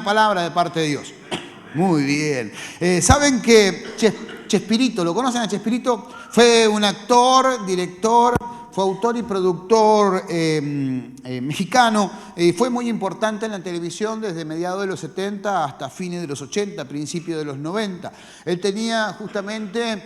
palabra de parte de Dios. Muy bien. ¿Saben que Chespirito, lo conocen a Chespirito? Fue un actor, director, fue autor y productor mexicano, y fue muy importante en la televisión desde mediados de los 70 hasta fines de los 80, principios de los 90. Él tenía justamente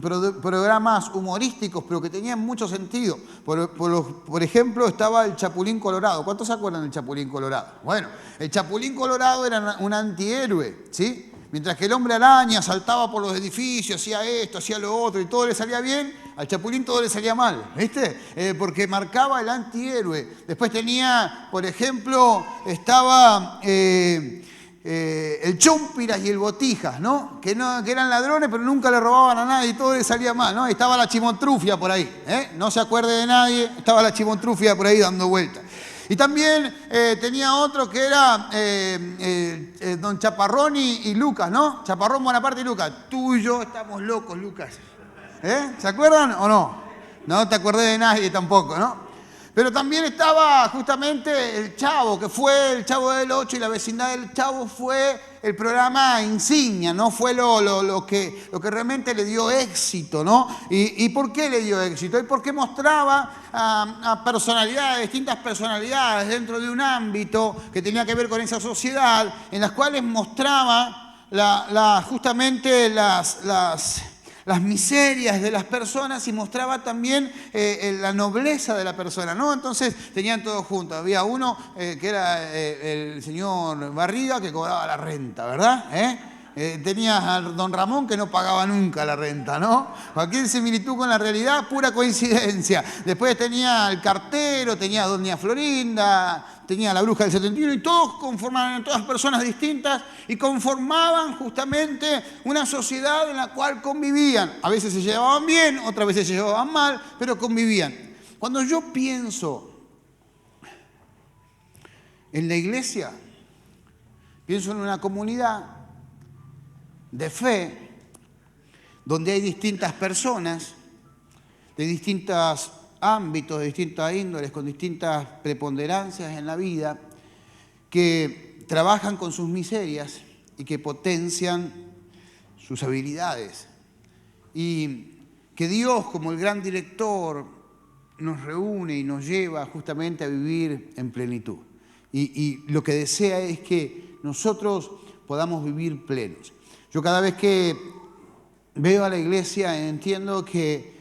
programas humorísticos, pero que tenían mucho sentido. Por ejemplo, estaba el Chapulín Colorado. ¿Cuántos se acuerdan del Chapulín Colorado? Bueno, el Chapulín Colorado era un antihéroe, ¿sí? Mientras que el Hombre Araña saltaba por los edificios, hacía esto, hacía lo otro y todo le salía bien, al Chapulín todo le salía mal, ¿viste? Porque marcaba el antihéroe. Después tenía, por ejemplo, estaba el Chompiras y el Botijas, ¿no? Que eran ladrones pero nunca le robaban a nadie y todo le salía mal, ¿no? Estaba la Chimontrufia por ahí, no se acuerde de nadie, estaba la Chimontrufia por ahí dando vueltas. Y también tenía otro que era don Chaparrón y Lucas, ¿no? Chaparrón, Bonaparte y Lucas. Tú y yo estamos locos, Lucas. ¿Se acuerdan o no? No te acordé de nadie tampoco, ¿no? Pero también estaba justamente El Chavo, que fue El Chavo del Ocho, y La Vecindad del Chavo fue el programa insignia, ¿no? Fue lo que realmente le dio éxito, ¿no? ¿Y por qué le dio éxito? Y porque mostraba a personalidades, distintas personalidades dentro de un ámbito que tenía que ver con esa sociedad, en las cuales mostraba justamente las miserias de las personas y mostraba también la nobleza de la persona, ¿no? Entonces tenían todos juntos. Había uno que era el señor Barriga, que cobraba la renta, ¿verdad? Tenías a don Ramón, que no pagaba nunca la renta, ¿no? Cualquier similitud con la realidad, pura coincidencia. Después tenía al cartero, tenía a doña Florinda, tenía a la bruja del 71, y todos conformaban, todas personas distintas, y conformaban justamente una sociedad en la cual convivían. A veces se llevaban bien, otras veces se llevaban mal, pero convivían. Cuando yo pienso en la iglesia, pienso en una comunidad de fe, donde hay distintas personas, de distintos ámbitos, de distintas índoles, con distintas preponderancias en la vida, que trabajan con sus miserias y que potencian sus habilidades. Y que Dios, como el gran director, nos reúne y nos lleva justamente a vivir en plenitud. Y lo que desea es que nosotros podamos vivir plenos. Yo cada vez que veo a la iglesia entiendo que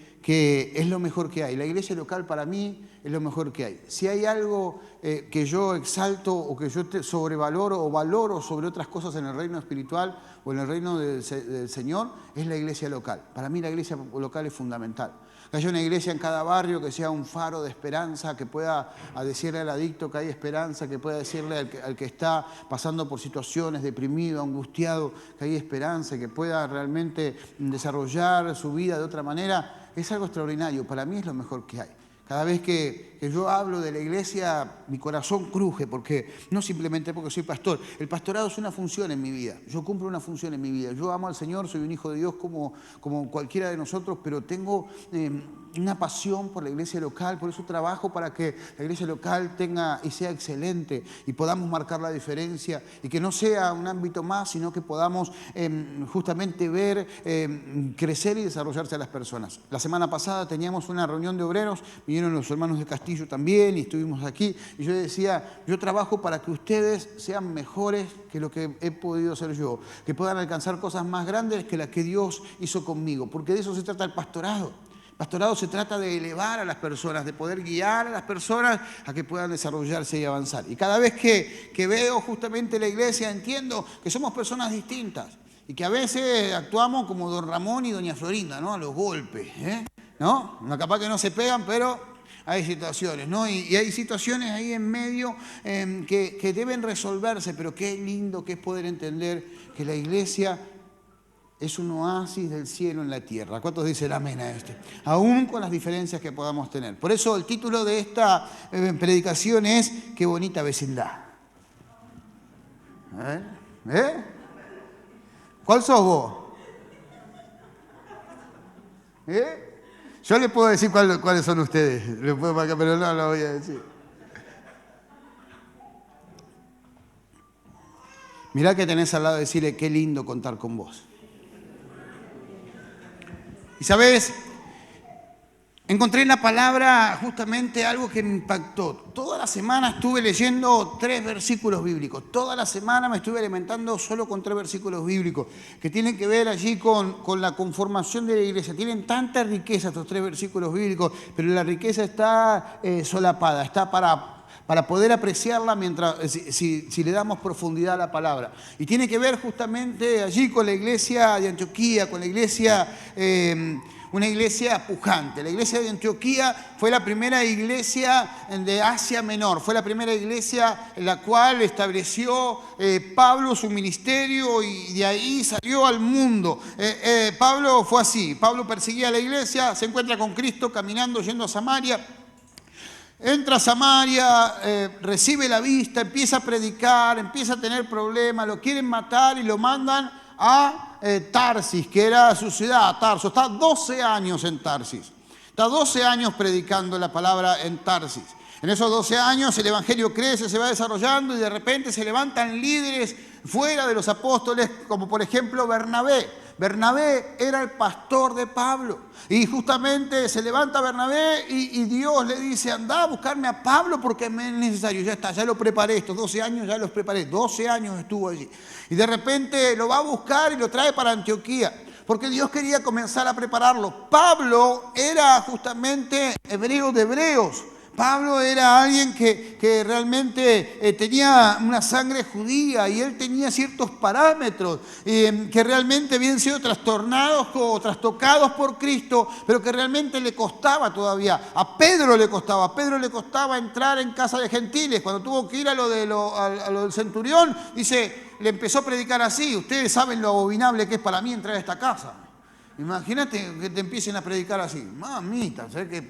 es lo mejor que hay. La iglesia local para mí es lo mejor que hay. Si hay algo que yo exalto o que yo sobrevaloro o valoro sobre otras cosas en el reino espiritual o en el reino del Señor, es la iglesia local. Para mí la iglesia local es fundamental. Que haya una iglesia en cada barrio que sea un faro de esperanza, que pueda decirle al adicto que hay esperanza, que pueda decirle al que está pasando por situaciones, deprimido, angustiado, que hay esperanza, que pueda realmente desarrollar su vida de otra manera. Es algo extraordinario. Para mí es lo mejor que hay. Cada vez que yo hablo de la iglesia, mi corazón cruje, porque no simplemente porque soy pastor. El pastorado es una función en mi vida. Yo cumplo una función en mi vida. Yo amo al Señor, soy un hijo de Dios como cualquiera de nosotros, pero tengo una pasión por la iglesia local, por eso trabajo para que la iglesia local tenga y sea excelente y podamos marcar la diferencia y que no sea un ámbito más, sino que podamos justamente ver crecer y desarrollarse a las personas. La semana pasada teníamos una reunión de obreros, vinieron los hermanos de Castillo también y estuvimos aquí, y yo decía, yo trabajo para que ustedes sean mejores que lo que he podido ser yo, que puedan alcanzar cosas más grandes que las que Dios hizo conmigo, porque de eso se trata el pastorado. El pastorado se trata de elevar a las personas, de poder guiar a las personas a que puedan desarrollarse y avanzar. Y cada vez que veo justamente la iglesia entiendo que somos personas distintas y que a veces actuamos como don Ramón y doña Florinda, ¿no? A los golpes, ¿no? Capaz que no se pegan, pero hay situaciones, ¿no? Y hay situaciones ahí en medio que deben resolverse, pero qué lindo que es poder entender que la iglesia es un oasis del cielo en la tierra. ¿Cuántos dicen amén a esto? Aún con las diferencias que podamos tener. Por eso el título de esta predicación es Qué bonita vecindad. ¿Cuál sos vos? Yo les puedo decir cuáles son ustedes, pero no lo voy a decir. Mirá que tenés al lado y decirle, qué lindo contar con vos. Y sabés, encontré en la palabra justamente algo que me impactó. Toda la semana estuve leyendo 3 versículos bíblicos. Toda la semana me estuve alimentando solo con 3 versículos bíblicos que tienen que ver allí con la conformación de la iglesia. Tienen tanta riqueza estos 3 versículos bíblicos, pero la riqueza está solapada, está para poder apreciarla mientras si le damos profundidad a la palabra. Y tiene que ver justamente allí con la iglesia de Antioquía, con la iglesia... una iglesia pujante. La iglesia de Antioquía fue la primera iglesia de Asia Menor, fue la primera iglesia en la cual estableció Pablo su ministerio y de ahí salió al mundo. Pablo fue así, Pablo perseguía a la iglesia, se encuentra con Cristo caminando, yendo a Samaria. Entra a Samaria, recibe la vista, empieza a predicar, empieza a tener problemas, lo quieren matar y lo mandan a Tarsis, que era su ciudad, Tarso. Está 12 años en Tarsis. Está 12 años predicando la palabra en Tarsis. En esos 12 años el evangelio crece, se va desarrollando y de repente se levantan líderes fuera de los apóstoles, como por ejemplo Bernabé. Bernabé era el pastor de Pablo. Y justamente se levanta Bernabé y Dios le dice, anda a buscarme a Pablo porque me es necesario. Ya está, ya lo preparé, estos 12 años ya los preparé. 12 años estuvo allí. Y de repente lo va a buscar y lo trae para Antioquía. Porque Dios quería comenzar a prepararlo. Pablo era justamente hebreo de hebreos. Pablo era alguien que realmente tenía una sangre judía y él tenía ciertos parámetros que realmente habían sido trastornados o trastocados por Cristo, pero que realmente le costaba todavía. A Pedro le costaba entrar en casa de gentiles. Cuando tuvo que ir a lo del centurión, dice, le empezó a predicar así, ustedes saben lo abominable que es para mí entrar a esta casa. Imagínate que te empiecen a predicar así. Mamita, ¿sabes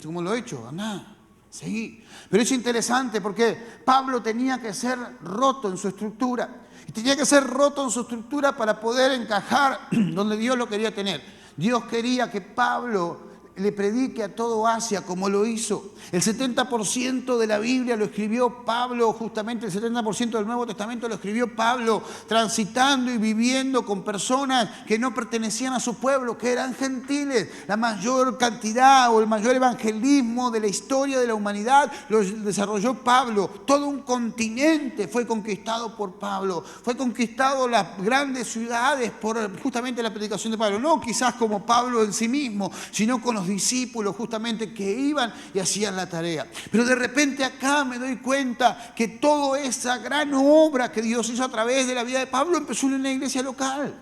cómo lo he hecho? Andá. Sí, pero es interesante porque Pablo tenía que ser roto en su estructura. Y tenía que ser roto en su estructura para poder encajar donde Dios lo quería tener. Dios quería que Pablo le predique a todo Asia como lo hizo. El 70% de la Biblia lo escribió Pablo, justamente el 70% del Nuevo Testamento lo escribió Pablo, transitando y viviendo con personas que no pertenecían a su pueblo, que eran gentiles. La mayor cantidad o el mayor evangelismo de la historia de la humanidad lo desarrolló Pablo. Todo un continente fue conquistado por Pablo. Fue conquistado las grandes ciudades por justamente la predicación de Pablo. No quizás como Pablo en sí mismo, sino con los discípulos justamente que iban y hacían la tarea. Pero de repente acá me doy cuenta que toda esa gran obra que Dios hizo a través de la vida de Pablo empezó en una iglesia local.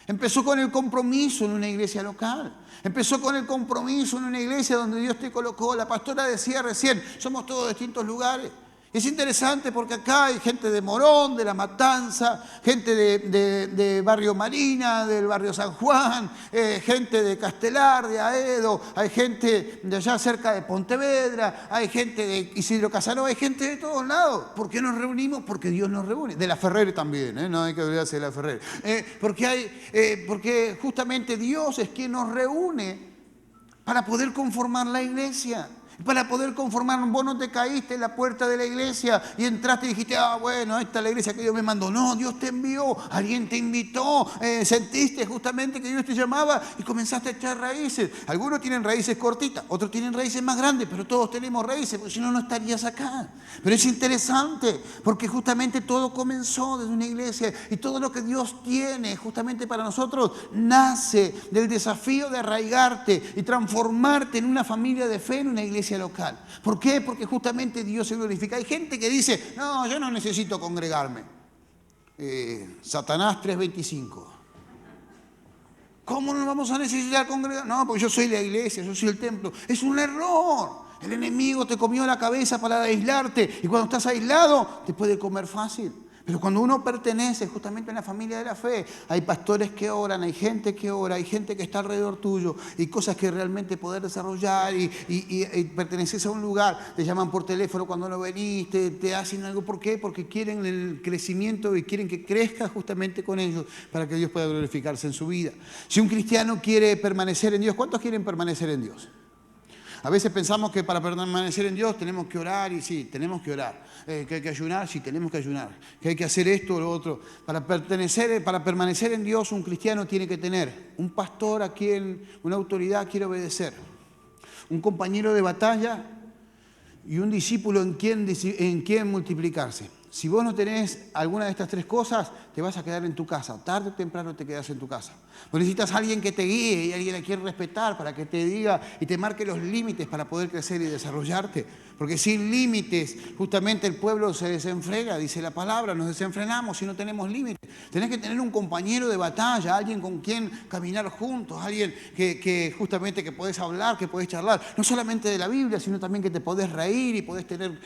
Empezó con el compromiso en una iglesia local. Empezó con el compromiso en una iglesia donde Dios te colocó. La pastora decía recién, somos todos de distintos lugares. Es interesante porque acá hay gente de Morón, de La Matanza, gente de Barrio Marina, del Barrio San Juan, gente de Castelar, de Aedo, hay gente de allá cerca de Pontevedra, hay gente de Isidro Casanova, hay gente de todos lados. ¿Por qué nos reunimos? Porque Dios nos reúne. De La Ferrer también, no hay que olvidarse de La Ferrer. Porque justamente Dios es quien nos reúne para poder conformar la iglesia. Para poder conformar, vos no te caíste en la puerta de la iglesia y entraste y dijiste, bueno, esta es la iglesia que Dios me mandó. No, Dios te envió, alguien te invitó, sentiste justamente que Dios te llamaba y comenzaste a echar raíces. Algunos tienen raíces cortitas, otros tienen raíces más grandes, pero todos tenemos raíces, porque si no, no estarías acá. Pero es interesante, porque justamente todo comenzó desde una iglesia y todo lo que Dios tiene justamente para nosotros nace del desafío de arraigarte y transformarte en una familia de fe, en una iglesia local. ¿Por qué? Porque justamente Dios se glorifica. Hay gente que dice, no, yo no necesito congregarme. Satanás 3:25. ¿Cómo no vamos a necesitar congregar? No, porque yo soy la iglesia, yo soy el templo. Es un error. El enemigo te comió la cabeza para aislarte y cuando estás aislado te puede comer fácil. Pero cuando uno pertenece justamente a la familia de la fe, hay pastores que oran, hay gente que ora, hay gente que está alrededor tuyo y cosas que realmente poder desarrollar y perteneces a un lugar, te llaman por teléfono cuando no venís, te hacen algo. ¿Por qué? Porque quieren el crecimiento y quieren que crezca justamente con ellos para que Dios pueda glorificarse en su vida. Si un cristiano quiere permanecer en Dios, ¿cuántos quieren permanecer en Dios? A veces pensamos que para permanecer en Dios tenemos que orar, y sí, tenemos que orar. Que hay que ayunar, sí, tenemos que ayunar. Que hay que hacer esto o lo otro. Para permanecer en Dios, un cristiano tiene que tener un pastor a quien, una autoridad quiere obedecer, un compañero de batalla y un discípulo en quien multiplicarse. Si vos no tenés alguna de estas tres cosas, te vas a quedar en tu casa. Tarde o temprano te quedas en tu casa. Vos necesitas a alguien que te guíe y alguien a quien respetar para que te diga y te marque los límites para poder crecer y desarrollarte. Porque sin límites, justamente el pueblo se desenfrena, dice la palabra, nos desenfrenamos si no tenemos límites. Tenés que tener un compañero de batalla, alguien con quien caminar juntos, alguien que justamente que podés hablar, que podés charlar, no solamente de la Biblia, sino también que te podés reír y podés tener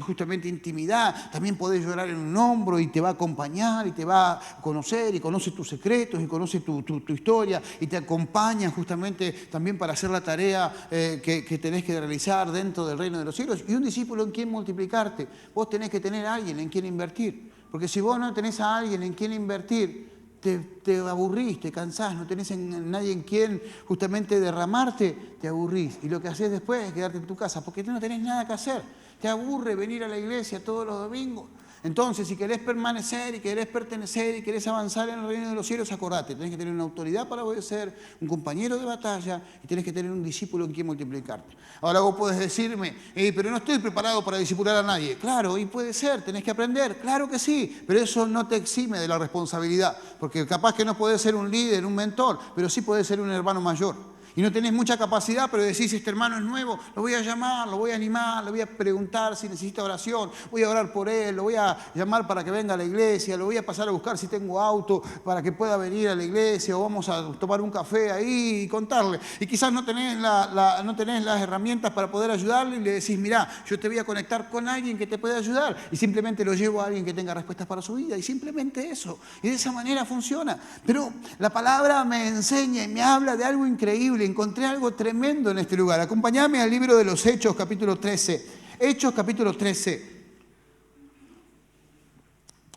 justamente intimidad. También podés llorar en un hombro y te va a acompañar y te va a conocer y conoce tus secretos y conoce tu historia y te acompaña justamente también para hacer la tarea que tenés que realizar dentro del reino de los cielos. Y un discípulo en quien multiplicarte. Vos tenés que tener a alguien en quien invertir. Porque si vos no tenés a alguien en quien invertir, te aburrís, te cansás, no tenés nadie en quien justamente derramarte, te aburrís. Y lo que haces después es quedarte en tu casa, porque no tenés nada que hacer. Te aburre venir a la iglesia todos los domingos. Entonces, si querés permanecer y querés pertenecer y querés avanzar en el reino de los cielos, acordate, tenés que tener una autoridad para obedecer, un compañero de batalla y tenés que tener un discípulo en quien multiplicarte. Ahora vos podés decirme, pero no estoy preparado para discipular a nadie. Claro, y puede ser, tenés que aprender, claro que sí, pero eso no te exime de la responsabilidad, porque capaz que no podés ser un líder, un mentor, pero sí podés ser un hermano mayor. Y no tenés mucha capacidad, pero decís, este hermano es nuevo, lo voy a llamar, lo voy a animar, le voy a preguntar si necesita oración, voy a orar por él, lo voy a llamar para que venga a la iglesia, lo voy a pasar a buscar si tengo auto para que pueda venir a la iglesia, o vamos a tomar un café ahí y contarle. Y quizás no tenés las herramientas para poder ayudarle y le decís, mirá, yo te voy a conectar con alguien que te pueda ayudar, y simplemente lo llevo a alguien que tenga respuestas para su vida, y simplemente eso. Y de esa manera funciona. Pero la palabra me enseña y me habla de algo increíble. Encontré algo tremendo en este lugar. Acompáñame al libro de los Hechos, capítulo 13. Hechos, capítulo 13.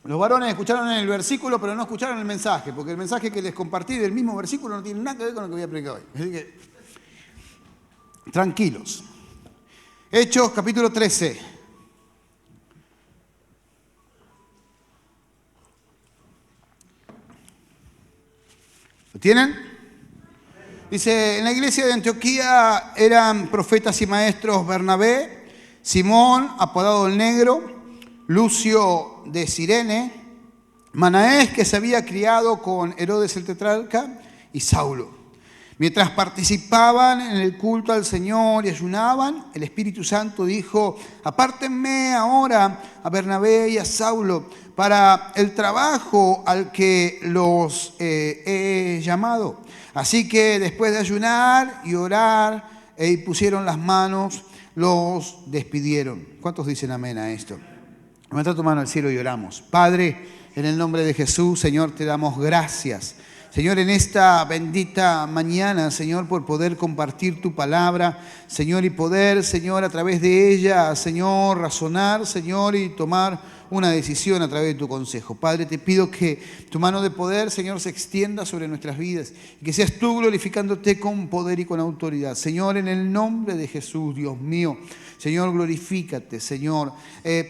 Los varones escucharon el versículo, pero no escucharon el mensaje, porque el mensaje que les compartí del mismo versículo no tiene nada que ver con lo que voy a predicar hoy. Así que, tranquilos. Hechos, capítulo 13. ¿Lo tienen? Dice, en la iglesia de Antioquía eran profetas y maestros Bernabé, Simón, apodado el Negro, Lucio de Cirene, Manaés, que se había criado con Herodes el tetrarca, y Saulo. Mientras participaban en el culto al Señor y ayunaban, el Espíritu Santo dijo, apártenme ahora a Bernabé y a Saulo para el trabajo al que los he llamado. Así que después de ayunar y orar y pusieron las manos, los despidieron. ¿Cuántos dicen amén a esto? Levanta tu mano al cielo y oramos. Padre, en el nombre de Jesús, Señor, te damos gracias. Señor, en esta bendita mañana, Señor, por poder compartir tu palabra, Señor, y poder, Señor, a través de ella, Señor, razonar, Señor, y tomar una decisión a través de tu consejo. Padre, te pido que tu mano de poder, Señor, se extienda sobre nuestras vidas y que seas tú glorificándote con poder y con autoridad. Señor, en el nombre de Jesús, Dios mío, Señor, glorifícate, Señor.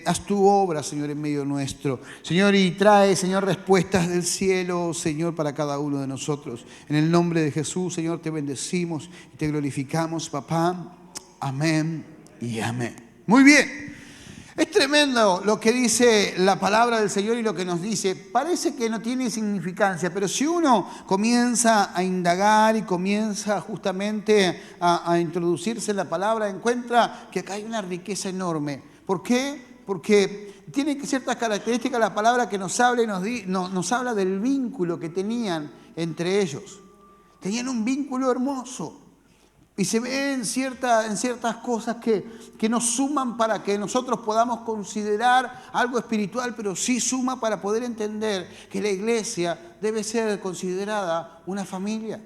Haz tu obra, Señor, en medio nuestro. Señor, y trae, Señor, respuestas del cielo, Señor, para cada uno de nosotros. En el nombre de Jesús, Señor, te bendecimos y te glorificamos, papá. Amén y amén. Muy bien. Es tremendo lo que dice la palabra del Señor y lo que nos dice. Parece que no tiene significancia, pero si uno comienza a indagar y comienza justamente a introducirse en la palabra, encuentra que acá hay una riqueza enorme. ¿Por qué? Porque tiene ciertas características la palabra que nos habla y nos habla del vínculo que tenían entre ellos. Tenían un vínculo hermoso. Y se ve en ciertas cosas que nos suman para que nosotros podamos considerar algo espiritual, pero sí suma para poder entender que la iglesia debe ser considerada una familia.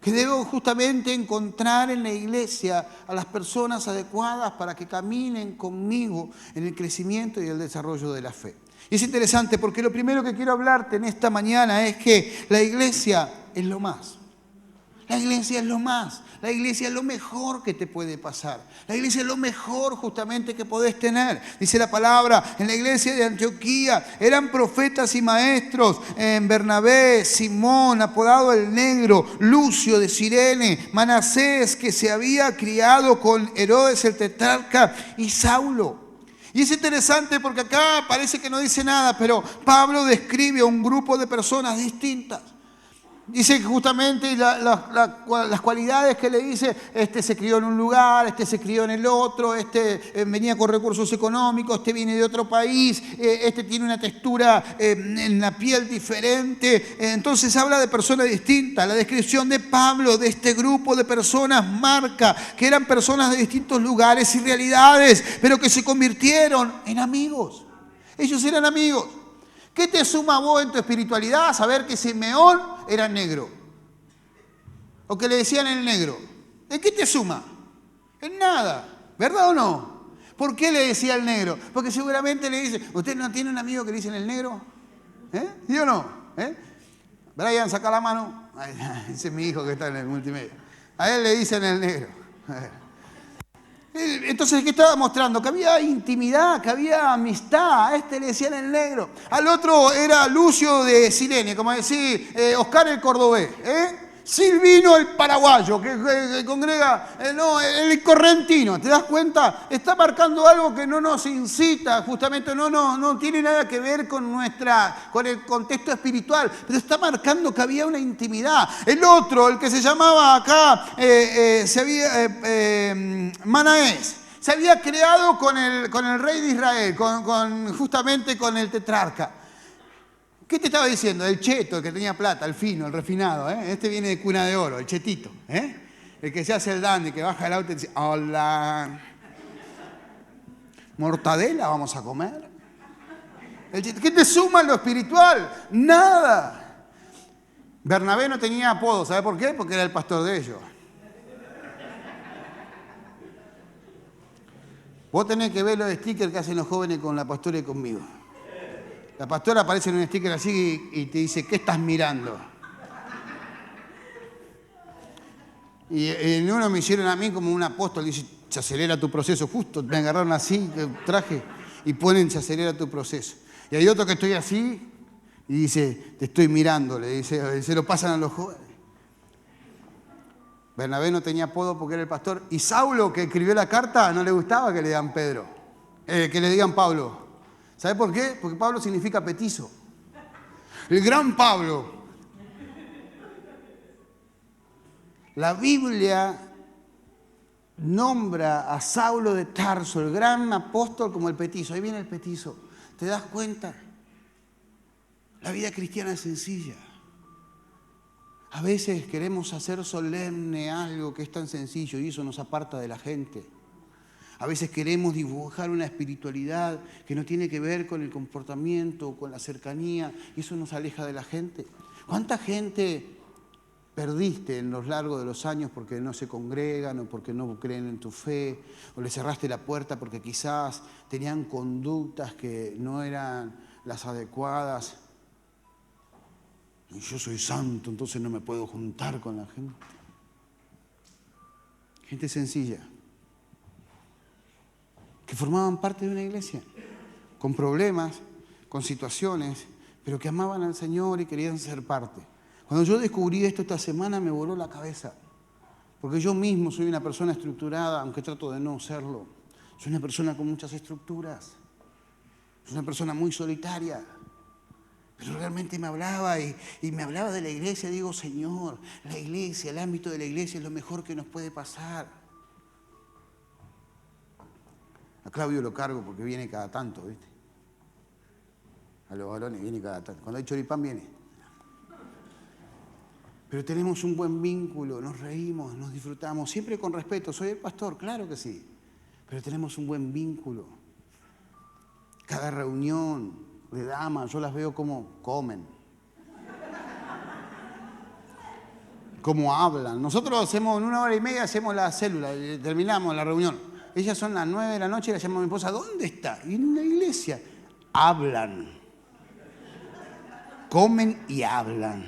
Que debo justamente encontrar en la iglesia a las personas adecuadas para que caminen conmigo en el crecimiento y el desarrollo de la fe. Y es interesante porque lo primero que quiero hablarte en esta mañana es que la iglesia es lo más. La iglesia es lo más. La iglesia es lo mejor que te puede pasar. La iglesia es lo mejor justamente que podés tener. Dice la palabra, en la iglesia de Antioquía eran profetas y maestros, en Bernabé, Simón, apodado el Negro, Lucio de Cirene, Manasés, que se había criado con Herodes el tetrarca, y Saulo. Y es interesante porque acá parece que no dice nada, pero Pablo describe a un grupo de personas distintas. Dice que justamente las cualidades que le dice, este se crió en un lugar, este se crió en el otro, este venía con recursos económicos, este viene de otro país, este tiene una textura en la piel diferente. Entonces habla de personas distintas. La descripción de Pablo de este grupo de personas marca que eran personas de distintos lugares y realidades, pero que se convirtieron en amigos. Ellos eran amigos. ¿Qué te suma a vos en tu espiritualidad? Saber que Simeón era negro. O que le decían el negro. ¿En qué te suma? En nada. ¿Verdad o no? ¿Por qué le decía el negro? Porque seguramente le dice, ¿usted no tiene un amigo que le dicen el negro? ¿Sí o no? Brian, saca la mano. Ay, ese es mi hijo que está en el multimedia. A él le dicen el negro. Entonces, ¿qué estaba mostrando? Que había intimidad, que había amistad. A este le decían el negro. Al otro era Lucio de Cirene, como decir, Oscar el cordobés. Silvino el paraguayo, que congrega, el correntino. ¿Te das cuenta? Está marcando algo que no nos incita, justamente no tiene nada que ver con el contexto espiritual, pero está marcando que había una intimidad. El otro, el que se llamaba acá, Manaés, se había creado con el rey de Israel, justamente con el tetrarca. ¿Qué te estaba diciendo? El cheto, el que tenía plata, el fino, el refinado. Este viene de cuna de oro, el chetito. El que se hace el dandy, que baja el auto y dice, hola, mortadela vamos a comer. ¿Qué te suma en lo espiritual? Nada. Bernabé no tenía apodo, ¿sabe por qué? Porque era el pastor de ellos. Vos tenés que ver los stickers que hacen los jóvenes con la pastora y conmigo. La pastora aparece en un sticker así y te dice, ¿qué estás mirando? Y en uno me hicieron a mí como un apóstol, dice, se acelera tu proceso. Justo me agarraron así, el traje, y ponen, se acelera tu proceso. Y hay otro que estoy así y dice, te estoy mirando, le dice, se lo pasan a los jóvenes. Bernabé no tenía apodo porque era el pastor. Y Saulo, que escribió la carta, no le gustaba que le digan Pedro, que le digan Pablo. ¿Sabe por qué? Porque Pablo significa petizo. El gran Pablo. La Biblia nombra a Saulo de Tarso, el gran apóstol, como el petizo. Ahí viene el petizo. ¿Te das cuenta? La vida cristiana es sencilla. A veces queremos hacer solemne algo que es tan sencillo y eso nos aparta de la gente. A veces queremos dibujar una espiritualidad que no tiene que ver con el comportamiento, con la cercanía, y eso nos aleja de la gente. ¿Cuánta gente perdiste en los largos de los años porque no se congregan o porque no creen en tu fe, o le cerraste la puerta porque quizás tenían conductas que no eran las adecuadas? Y yo soy santo, entonces no me puedo juntar con la gente. Gente sencilla, que formaban parte de una iglesia, con problemas, con situaciones, pero que amaban al Señor y querían ser parte. Cuando yo descubrí esto esta semana me voló la cabeza, porque yo mismo soy una persona estructurada, aunque trato de no serlo. Soy una persona con muchas estructuras, soy una persona muy solitaria, pero realmente me hablaba y me hablaba de la iglesia. Digo, Señor, la iglesia, el ámbito de la iglesia es lo mejor que nos puede pasar. A Claudio lo cargo porque viene cada tanto, ¿viste? A los varones viene cada tanto. Cuando hay choripán viene. Pero tenemos un buen vínculo, nos reímos, nos disfrutamos, siempre con respeto. Soy el pastor, claro que sí. Pero tenemos un buen vínculo. Cada reunión de damas, yo las veo como comen. Cómo hablan. Nosotros hacemos, en 1 hora y media hacemos la célula, terminamos la reunión. Ellas son las 9 de la noche y la llamo a mi esposa, ¿dónde está? Y en la iglesia. Hablan. Comen y hablan.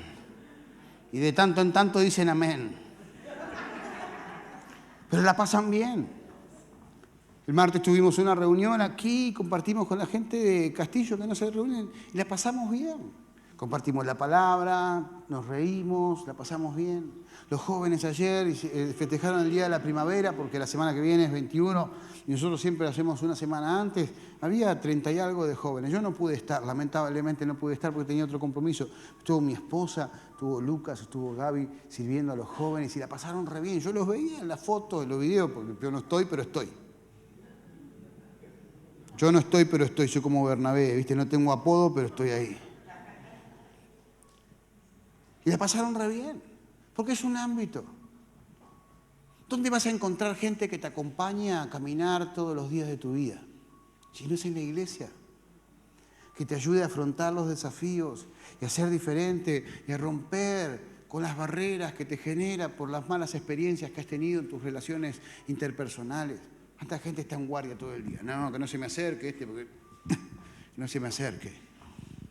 Y de tanto en tanto dicen amén. pero la pasan bien. El martes tuvimos una reunión aquí, compartimos con la gente de Castillo que no se reúnen y la pasamos bien. Compartimos la palabra, nos reímos, la pasamos bien. Los jóvenes ayer festejaron el Día de la Primavera porque la semana que viene es 21 y nosotros siempre lo hacemos una semana antes. Había 30 y algo de jóvenes. Yo no pude estar, lamentablemente no pude estar porque tenía otro compromiso. Estuvo mi esposa, estuvo Lucas, estuvo Gaby sirviendo a los jóvenes y la pasaron re bien. Yo los veía en las fotos, en los videos, porque yo no estoy, pero estoy. Yo no estoy, pero estoy. Soy como Bernabé, ¿viste? No tengo apodo, pero estoy ahí. Y la pasaron re bien, porque es un ámbito. ¿Dónde vas a encontrar gente que te acompaña a caminar todos los días de tu vida? Si no es en la iglesia. Que te ayude a afrontar los desafíos y a ser diferente y a romper con las barreras que te genera por las malas experiencias que has tenido en tus relaciones interpersonales. ¿Cuánta gente está en guardia todo el día? No, que no se me acerque porque no se me acerque.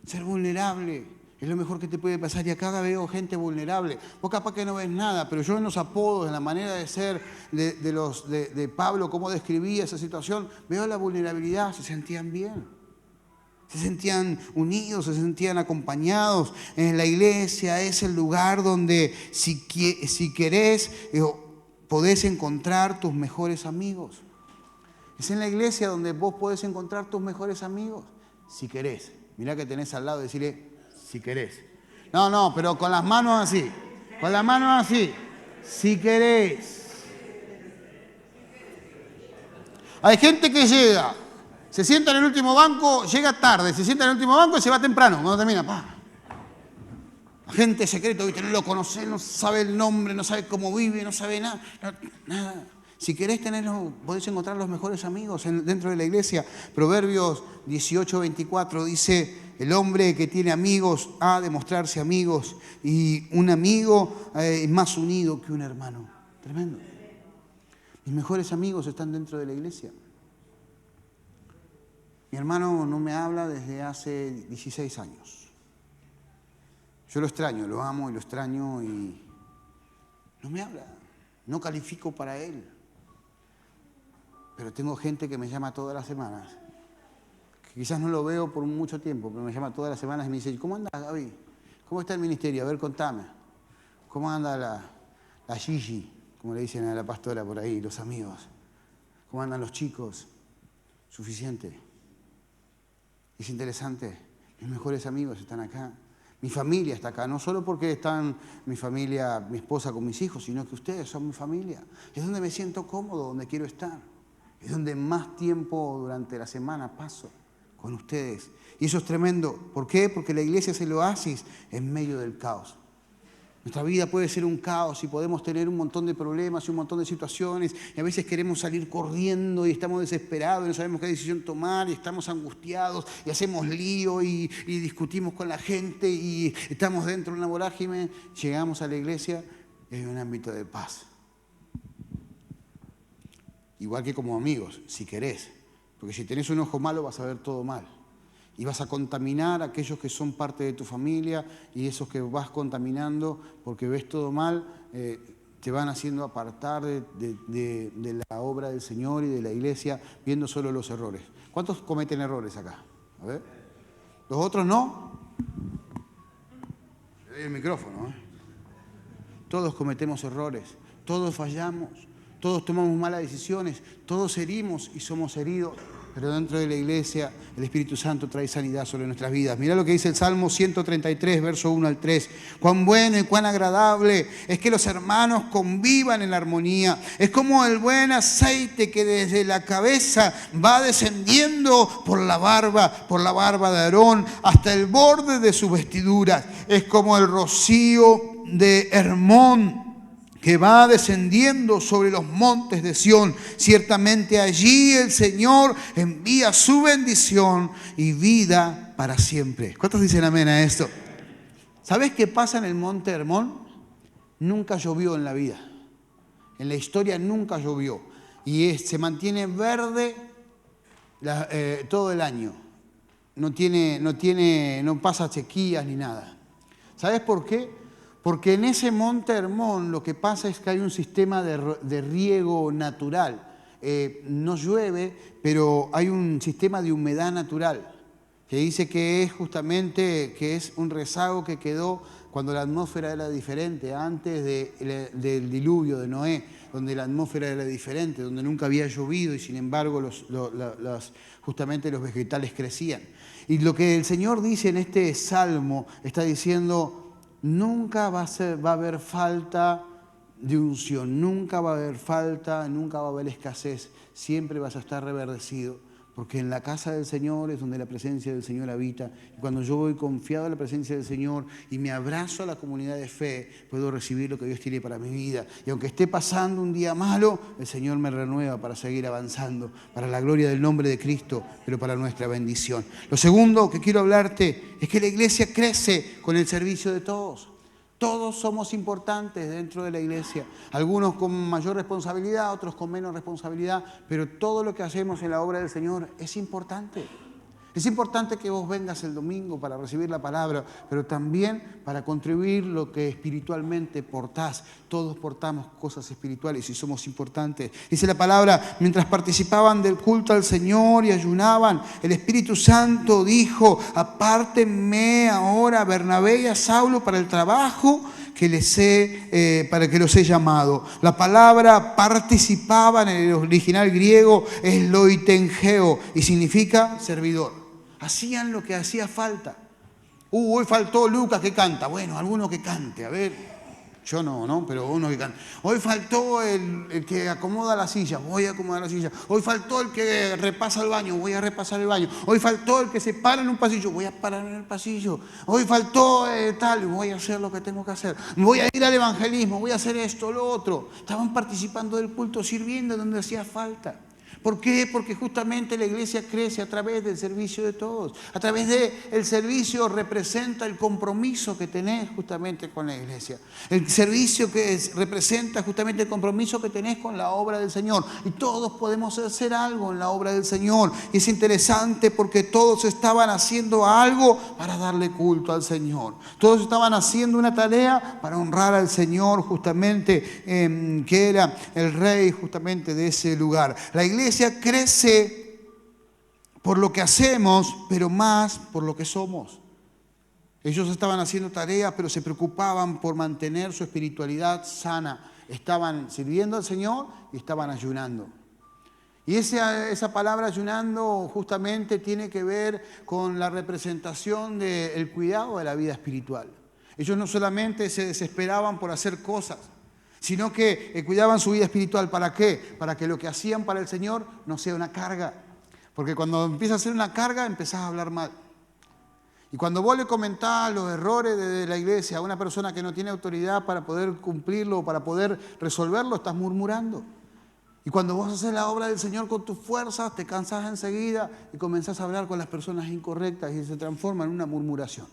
Ser vulnerable es lo mejor que te puede pasar. Y acá veo gente vulnerable. Vos capaz que no ves nada, pero yo en los apodos, en la manera de ser de Pablo, cómo describía esa situación, veo la vulnerabilidad. Se sentían bien. Se sentían unidos, se sentían acompañados. En la iglesia es el lugar donde si querés, podés encontrar tus mejores amigos. Es en la iglesia donde vos podés encontrar tus mejores amigos. Si querés. Mirá que tenés al lado, decirle, si querés. No, pero con las manos así. Con las manos así. Si querés. Hay gente que llega, se sienta en el último banco, llega tarde, se sienta en el último banco y se va temprano, cuando termina. Agente secreto, ¿viste? No lo conoce, no sabe el nombre, no sabe cómo vive, no sabe nada. Nada. Si querés tenerlo, podés encontrar los mejores amigos dentro de la iglesia. Proverbios 18:24 dice, el hombre que tiene amigos ha de mostrarse amigos y un amigo es más unido que un hermano. Tremendo. Mis mejores amigos están dentro de la iglesia. Mi hermano no me habla desde hace 16 años. Yo lo extraño, lo amo y lo extraño y no me habla. No califico para él. Pero tengo gente que me llama todas las semanas. Que quizás no lo veo por mucho tiempo, pero me llama todas las semanas y me dice, ¿cómo anda, Gaby? ¿Cómo está el ministerio? A ver, contame. ¿Cómo anda la Gigi? Como le dicen a la pastora por ahí, los amigos. ¿Cómo andan los chicos? Suficiente. Es interesante. Mis mejores amigos están acá. Mi familia está acá, no solo porque están mi familia, mi esposa con mis hijos, sino que ustedes son mi familia. Es donde me siento cómodo, donde quiero estar. Es donde más tiempo durante la semana paso con ustedes. Y eso es tremendo. ¿Por qué? Porque la iglesia es el oasis en medio del caos. Nuestra vida puede ser un caos y podemos tener un montón de problemas y un montón de situaciones y a veces queremos salir corriendo y estamos desesperados y no sabemos qué decisión tomar y estamos angustiados y hacemos lío y discutimos con la gente y estamos dentro de una vorágine. Llegamos a la iglesia y hay un ámbito de paz. Igual que como amigos, si querés. Porque si tenés un ojo malo vas a ver todo mal. Y vas a contaminar a aquellos que son parte de tu familia y esos que vas contaminando porque ves todo mal, te van haciendo apartar de la obra del Señor y de la iglesia, viendo solo los errores. ¿Cuántos cometen errores acá? A ver. ¿Los otros no? Le doy el micrófono. Todos cometemos errores, todos fallamos, todos tomamos malas decisiones, todos herimos y somos heridos. Pero dentro de la iglesia el Espíritu Santo trae sanidad sobre nuestras vidas. Mirá lo que dice el Salmo 133, verso 1 al 3. Cuán bueno y cuán agradable es que los hermanos convivan en armonía. Es como el buen aceite que desde la cabeza va descendiendo por la barba de Aarón hasta el borde de sus vestiduras. Es como el rocío de Hermón que va descendiendo sobre los montes de Sión. Ciertamente allí el Señor envía su bendición y vida para siempre. ¿Cuántos dicen amén a esto? ¿Sabés qué pasa en el monte Hermón? Nunca llovió en la vida. En la historia nunca llovió. Y se mantiene verde todo el año. No pasa sequías ni nada. ¿Sabés por qué? Porque en ese monte Hermón lo que pasa es que hay un sistema de riego natural. No llueve, pero hay un sistema de humedad natural que dice que es justamente que es un rezago que quedó cuando la atmósfera era diferente, antes del diluvio de Noé, donde la atmósfera era diferente, donde nunca había llovido y sin embargo justamente los vegetales crecían. Y lo que el Señor dice en este salmo, está diciendo, nunca va a haber falta de unción, nunca va a haber falta, nunca va a haber escasez, siempre vas a estar reverdecido. Porque en la casa del Señor es donde la presencia del Señor habita. Y cuando yo voy confiado a la presencia del Señor y me abrazo a la comunidad de fe, puedo recibir lo que Dios tiene para mi vida. Y aunque esté pasando un día malo, el Señor me renueva para seguir avanzando, para la gloria del nombre de Cristo, pero para nuestra bendición. Lo segundo que quiero hablarte es que la iglesia crece con el servicio de todos. Todos somos importantes dentro de la iglesia, algunos con mayor responsabilidad, otros con menos responsabilidad, pero todo lo que hacemos en la obra del Señor es importante. Es importante que vos vengas el domingo para recibir la palabra, pero también para contribuir lo que espiritualmente portás. Todos portamos cosas espirituales y somos importantes. Dice la palabra, mientras participaban del culto al Señor y ayunaban, el Espíritu Santo dijo, apártenme ahora a Bernabé y a Saulo para el trabajo para que los he llamado. La palabra participaban en el original griego es loitengeo y significa servidor. Hacían lo que hacía falta. Hoy faltó Lucas que canta. Bueno, alguno que cante, a ver. Yo no, pero uno que canta. Hoy faltó el que acomoda la silla, voy a acomodar la silla. Hoy faltó el que repasa el baño, voy a repasar el baño. Hoy faltó el que se para en un pasillo, voy a parar en el pasillo. Hoy faltó tal, voy a hacer lo que tengo que hacer. Voy a ir al evangelismo, voy a hacer esto, lo otro. Estaban participando del culto, sirviendo donde hacía falta. ¿Por qué? Porque justamente la iglesia crece a través del servicio de todos. A través del servicio representa el compromiso que tenés justamente con la iglesia. El servicio representa justamente el compromiso que tenés con la obra del Señor. Y todos podemos hacer algo en la obra del Señor. Y es interesante porque todos estaban haciendo algo para darle culto al Señor. Todos estaban haciendo una tarea para honrar al Señor justamente, que era el rey justamente de ese lugar. La iglesia crece por lo que hacemos, pero más por lo que somos. Ellos estaban haciendo tareas, pero se preocupaban por mantener su espiritualidad sana. Estaban sirviendo al Señor y estaban ayunando. Y esa palabra ayunando justamente tiene que ver con la representación del cuidado de la vida espiritual. Ellos no solamente se desesperaban por hacer cosas, sino que cuidaban su vida espiritual. ¿Para qué? Para que lo que hacían para el Señor no sea una carga. Porque cuando empieza a ser una carga, empezás a hablar mal. Y cuando vos le comentás los errores de la iglesia a una persona que no tiene autoridad para poder cumplirlo o para poder resolverlo, estás murmurando. Y cuando vos haces la obra del Señor con tus fuerzas, te cansás enseguida y comenzás a hablar con las personas incorrectas y se transforma en una murmuración.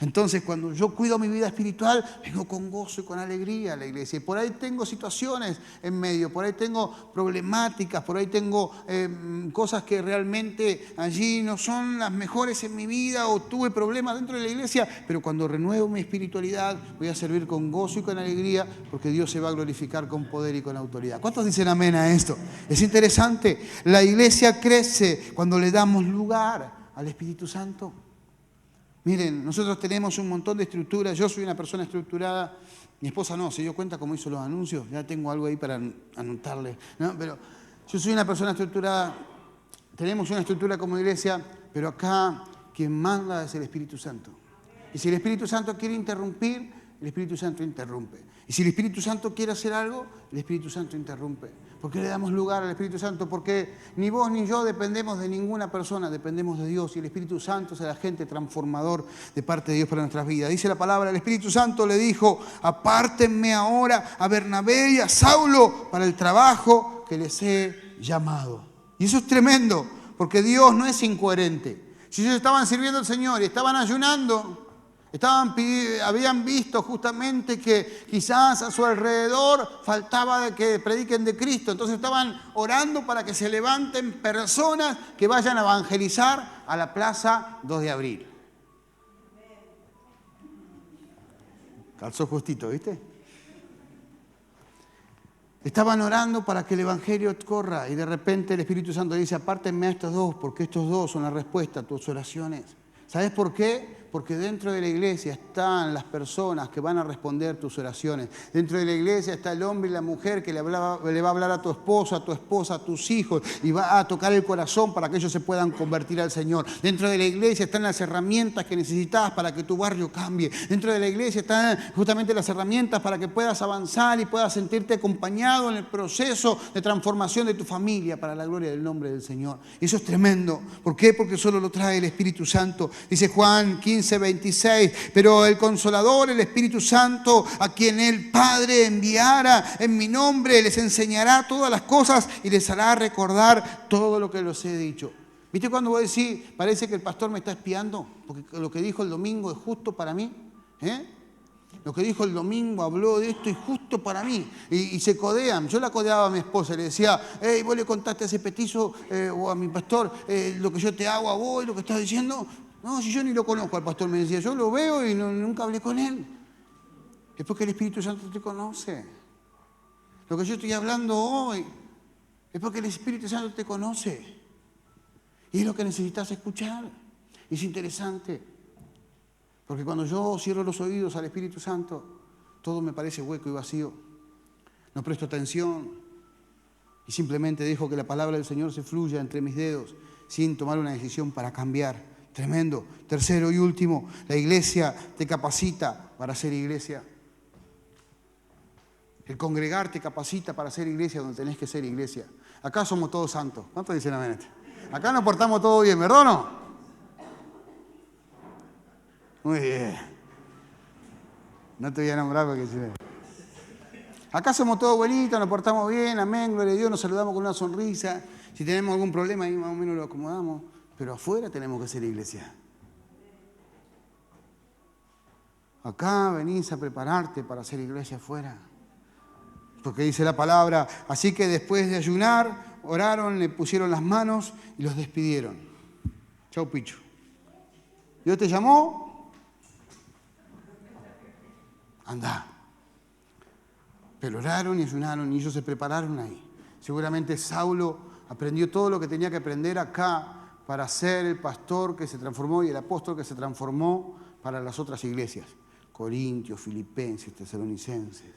Entonces, cuando yo cuido mi vida espiritual, vengo con gozo y con alegría a la iglesia. Y por ahí tengo situaciones en medio, por ahí tengo problemáticas, por ahí tengo cosas que realmente allí no son las mejores en mi vida o tuve problemas dentro de la iglesia, pero cuando renuevo mi espiritualidad voy a servir con gozo y con alegría porque Dios se va a glorificar con poder y con autoridad. ¿Cuántos dicen amén a esto? Es interesante. La iglesia crece cuando le damos lugar al Espíritu Santo. Miren, nosotros tenemos un montón de estructuras. Yo soy una persona estructurada. Mi esposa no, se dio cuenta cómo hizo los anuncios. Ya tengo algo ahí para anotarle, ¿no? Pero yo soy una persona estructurada. Tenemos una estructura como iglesia, pero acá quien manda es el Espíritu Santo. Y si el Espíritu Santo quiere interrumpir, el Espíritu Santo interrumpe. Y si el Espíritu Santo quiere hacer algo, el Espíritu Santo interrumpe. ¿Por qué le damos lugar al Espíritu Santo? Porque ni vos ni yo dependemos de ninguna persona, dependemos de Dios. Y el Espíritu Santo es el agente transformador de parte de Dios para nuestras vidas. Dice la palabra, el Espíritu Santo le dijo, apártenme ahora a Bernabé y a Saulo para el trabajo que les he llamado. Y eso es tremendo, porque Dios no es incoherente. Si ellos estaban sirviendo al Señor y estaban ayunando, habían visto justamente que quizás a su alrededor faltaba de que prediquen de Cristo. Entonces estaban orando para que se levanten personas que vayan a evangelizar a la plaza 2 de abril. Calzó justito, ¿viste? Estaban orando para que el Evangelio corra y de repente el Espíritu Santo dice, apártenme a estos dos, porque estos dos son la respuesta a tus oraciones. ¿Sabes por qué? Porque dentro de la iglesia están las personas que van a responder tus oraciones. Dentro de la iglesia está el hombre y la mujer que le va a hablar a tu esposo, a tu esposa, a tus hijos y va a tocar el corazón para que ellos se puedan convertir al Señor. Dentro de la iglesia están las herramientas que necesitas para que tu barrio cambie. Dentro de la iglesia están justamente las herramientas para que puedas avanzar y puedas sentirte acompañado en el proceso de transformación de tu familia para la gloria del nombre del Señor. Y eso es tremendo. ¿Por qué? Porque solo lo trae el Espíritu Santo. Dice Juan 15:26, pero el Consolador, el Espíritu Santo, a quien el Padre enviara en mi nombre, les enseñará todas las cosas y les hará recordar todo lo que les he dicho. ¿Viste cuando vos decís, parece que el pastor me está espiando? Porque lo que dijo el domingo es justo para mí. Lo que dijo el domingo, habló de esto y justo para mí. Y se codean. Yo la codeaba a mi esposa y le decía, hey, vos le contaste a ese petizo o a mi pastor lo que yo te hago a vos y lo que estás diciendo. No, si yo ni lo conozco al pastor, me decía, yo lo veo y nunca hablé con él. Es porque el Espíritu Santo te conoce. Lo que yo estoy hablando hoy es porque el Espíritu Santo te conoce. Y es lo que necesitas escuchar. Y es interesante. Porque cuando yo cierro los oídos al Espíritu Santo, todo me parece hueco y vacío. No presto atención y simplemente dejo que la palabra del Señor se fluya entre mis dedos sin tomar una decisión para cambiar. Tremendo. Tercero y último, la iglesia te capacita para ser iglesia. El congregar te capacita para ser iglesia donde tenés que ser iglesia. Acá somos todos santos. ¿Cuántos dicen amén? Acá nos portamos todo bien, ¿verdad o no? Muy bien. No te voy a nombrar porque si no. Acá somos todos buenitos, nos portamos bien, amén, gloria a Dios, nos saludamos con una sonrisa. Si tenemos algún problema ahí más o menos lo acomodamos. Pero afuera tenemos que ser iglesia. Acá venís a prepararte para ser iglesia afuera. Porque dice la palabra, así que después de ayunar, oraron, le pusieron las manos y los despidieron. Chau, Picho. Dios te llamó, andá. Pero oraron y ayunaron y ellos se prepararon ahí. Seguramente Saulo aprendió todo lo que tenía que aprender acá para ser el pastor que se transformó y el apóstol que se transformó para las otras iglesias. Corintios, Filipenses, Tesalonicenses,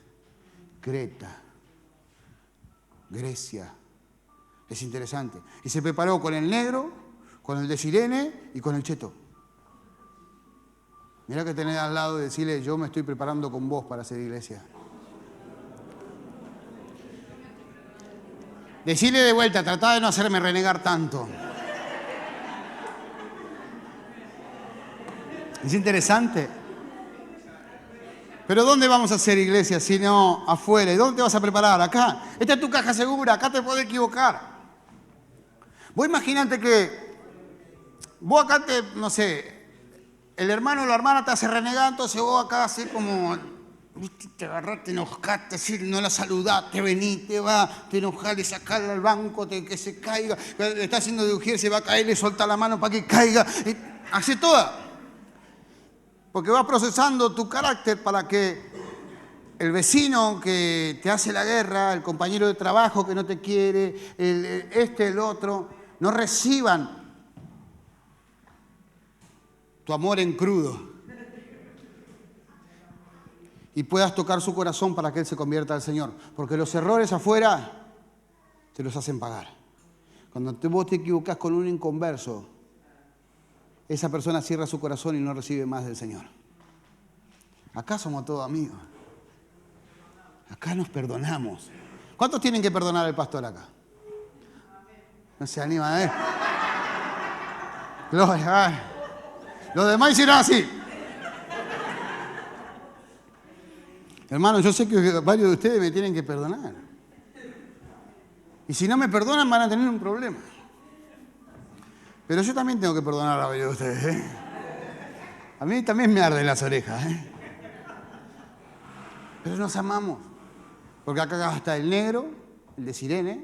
Creta, Grecia. Es interesante. Y se preparó con el negro, con el de Cirene y con el cheto. Mirá que tenés al lado y decirle, yo me estoy preparando con vos para ser iglesia. Decirle de vuelta, tratá de no hacerme renegar tanto. Es interesante. Pero ¿dónde vamos a hacer iglesia si no afuera? ¿Y dónde te vas a preparar? Acá. Esta es tu caja segura, acá te podés equivocar. Vos imaginate que vos acá no sé, el hermano o la hermana te hace renegar, entonces vos acá así como, viste, te agarrás, te enojaste, no la saludaste, venís, te vas, te enojás, le sacás al banco, que se caiga, le está haciendo de ujier, se va a caer, le soltás la mano para que caiga, hace toda. Porque vas procesando tu carácter para que el vecino que te hace la guerra, el compañero de trabajo que no te quiere, el otro, no reciban tu amor en crudo. Y puedas tocar su corazón para que él se convierta al Señor. Porque los errores afuera te los hacen pagar. Cuando vos te equivocás con un inconverso, esa persona cierra su corazón y no recibe más del Señor. Acá somos todos amigos. Acá nos perdonamos. ¿Cuántos tienen que perdonar al pastor acá? No se anima, ¿eh? Gloria, ay. Los demás hicieron así. Hermano, yo sé que varios de ustedes me tienen que perdonar. Y si no me perdonan van a tener un problema. Pero yo también tengo que perdonar a varios de ustedes, ¿eh? A mí también me arden las orejas, ¿eh? Pero nos amamos. Porque acá está el negro, el de Cirene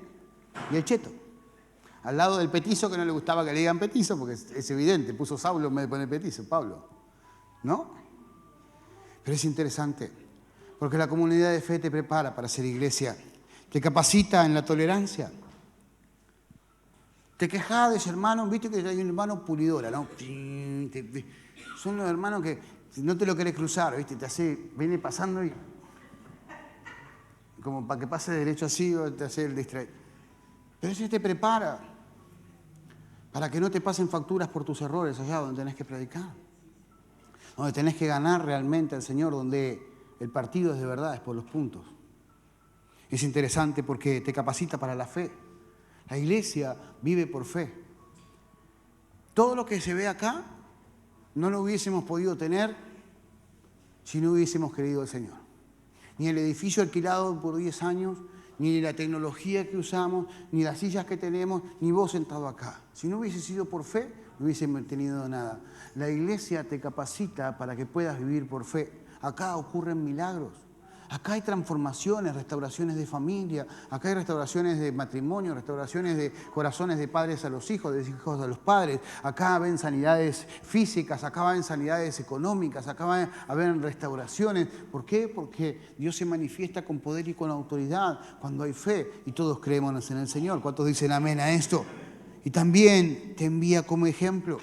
y el cheto. Al lado del petizo, que no le gustaba que le digan petizo, porque es evidente, puso Saulo en vez de poner petizo, Pablo. ¿No? Pero es interesante, porque la comunidad de fe te prepara para ser iglesia, te capacita en la tolerancia. Te quejas de ese hermano, viste que hay un hermano pulidora, ¿no? Son los hermanos que no te lo querés cruzar, viste, viene pasando y como para que pase derecho así o te hace el distraído. Pero ese te prepara para que no te pasen facturas por tus errores allá donde tenés que predicar, donde tenés que ganar realmente al Señor, donde el partido es de verdad, es por los puntos. Es interesante porque te capacita para la fe. La iglesia vive por fe. Todo lo que se ve acá no lo hubiésemos podido tener si no hubiésemos creído al Señor. Ni el edificio alquilado por 10 años, ni la tecnología que usamos, ni las sillas que tenemos, ni vos sentado acá. Si no hubiese sido por fe, no hubiésemos tenido nada. La iglesia te capacita para que puedas vivir por fe. Acá ocurren milagros. Acá hay transformaciones, restauraciones de familia, acá hay restauraciones de matrimonio, restauraciones de corazones de padres a los hijos, de hijos a los padres. Acá ven sanidades físicas, acá ven sanidades económicas, acá ven restauraciones. ¿Por qué? Porque Dios se manifiesta con poder y con autoridad cuando hay fe y todos creemos en el Señor. ¿Cuántos dicen amén a esto? Y también te envía como ejemplo.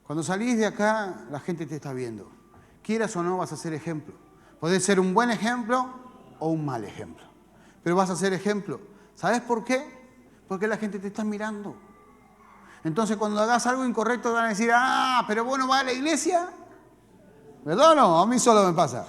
Cuando salís de acá, la gente te está viendo. Quieras o no, vas a ser ejemplo. Podés ser un buen ejemplo o un mal ejemplo. Pero vas a ser ejemplo. ¿Sabes por qué? Porque la gente te está mirando. Entonces cuando hagas algo incorrecto van a decir, pero vos no vas a la iglesia. ¿Verdad o no? A mí solo me pasa.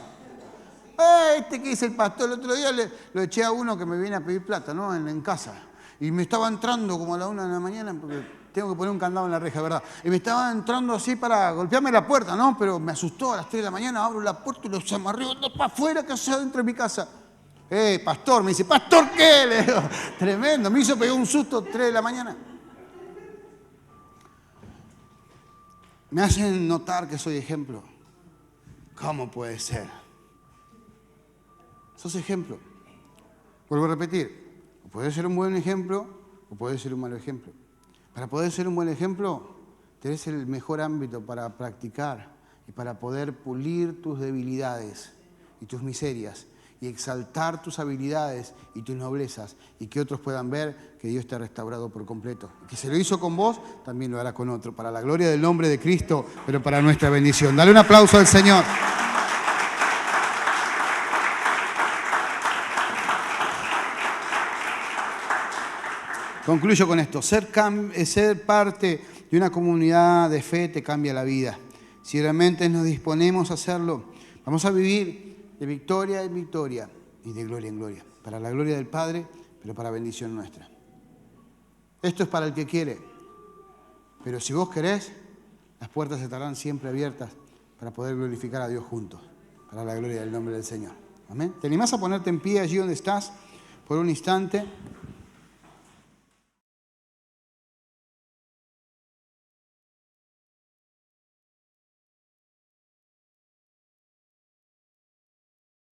Este que es el pastor, el otro día lo eché a uno que me viene a pedir plata, ¿no? En casa. Y me estaba entrando como a la 1 de la mañana porque tengo que poner un candado en la reja, ¿verdad? Y me estaba entrando así para golpearme la puerta, ¿no? Pero me asustó a las 3 de la mañana, abro la puerta y los amarré para afuera, que sea dentro de mi casa. Pastor, me dice, ¿pastor qué? Le digo, tremendo, me hizo pegar un susto 3 de la mañana. Me hacen notar que soy ejemplo. ¿Cómo puede ser? Sos ejemplo. Vuelvo a repetir, o puede ser un buen ejemplo o puede ser un mal ejemplo. Para poder ser un buen ejemplo, tenés el mejor ámbito para practicar y para poder pulir tus debilidades y tus miserias y exaltar tus habilidades y tus noblezas y que otros puedan ver que Dios te ha restaurado por completo. Y que se lo hizo con vos, también lo hará con otro, para la gloria del nombre de Cristo, pero para nuestra bendición. Dale un aplauso al Señor. Concluyo con esto. Ser parte de una comunidad de fe te cambia la vida. Si realmente nos disponemos a hacerlo, vamos a vivir de victoria en victoria y de gloria en gloria. Para la gloria del Padre, pero para bendición nuestra. Esto es para el que quiere. Pero si vos querés, las puertas estarán siempre abiertas para poder glorificar a Dios juntos. Para la gloria del nombre del Señor. Amén. ¿Te animás a ponerte en pie allí donde estás por un instante?